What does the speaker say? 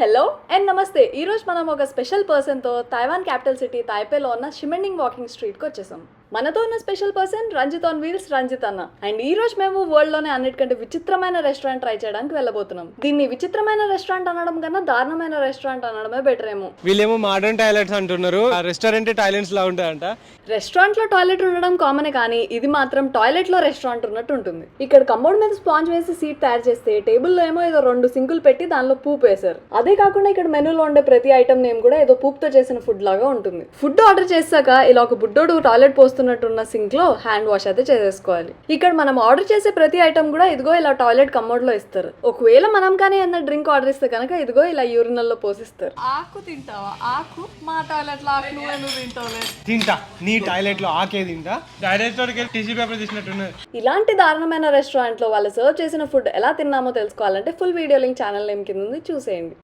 Hello and నమస్తే. ఈరోజు మనం ఒక స్పెషల్ పర్సన్తో తైవాన్ క్యాపిటల్ సిటీ తైపేలో ఉన్న షిమెండింగ్ వాకింగ్ స్ట్రీట్కి వచ్చేసాం. మనతో ఉన్న special person Ranjith on wheels Ranjith అన్న. అండ్ ఈ రోజు మేము వరల్డ్ లోనే అన్నిటికంటే విచిత్రమైన రెస్టారెంట్ ట్రై చేయడానికి వెళ్ళబోతున్నాం. దీన్ని విచిత్రమైన రెస్టారెంట్ అనడం కన్నా దారుణమైన రెస్టారెంట్ అనడమే బెటర్ ఏమో. వీళ్ళేమో మోడర్న్ టాయిలెట్స్ అంటున్నారు, ఆ రెస్టారెంట్ టాయిలెట్స్ లా ఉంటాయంట. రెస్టారెంట్ లో టాయిలెట్ ఉండడం కామనే, కానీ ఇది మాత్రం టాయిలెట్ లో రెస్టారెంట్ ఉన్నట్టు ఉంటుంది. ఇక్కడ కమోడ్ మీద స్పాంజ్ వేసి సీట్ తయారు చేస్తే టేబుల్ లో ఏమో ఏదో 2 సింకులు పెట్టి దానిలో పూపు వేశారు. అదే కాకుండా ఇక్కడ మెనూలో ఉండే ప్రతి ఐటమ్ నేమ్ కూడా ఏదో పూపుతో చేసిన ఫుడ్ లాగా ఉంటుంది. ఫుడ్ ఆర్డర్ చేశాక ఇలా ఒక బుడ్డోడు టాయిలెట్ పోస్తున్నట్టున్న సింక్ లో హ్యాండ్ వాష్ అయితే చేసేసుకోవాలి. ఇక్కడ మనం ఆర్డర్ చేసే ప్రతి ఐటమ్ కూడా ఇదిగో ఇలా టాయిలెట్ కమోడ్ లో ఇస్తారు. ఒకవేళ మనం కానీ ఏదైనా డ్రింక్ ఆర్డర్ ఇస్తే కనుక ఇదిగో ఇలా యూరినల్ లో పోసిస్తారు. ఆకు తింటావా? ఆకు మా టాయిలెట్ లో ఆకు నువ్వు తింటావులే. తింటా, నీ టాయిలెట్ లో ఆకే తింటా. టాయిలెట్ లోకి టిష్యూ పేపర్ తీసినట్టున్నది. ఇలాంటి దారుణమైన రెస్టారెంట్ లో వాళ్ళు సర్వ్ చేసిన ఫుడ్ ఎలా తిన్నామో తెలుసుకోవాలంటే full video link channel name కింద ఉంది, చూసేయండి.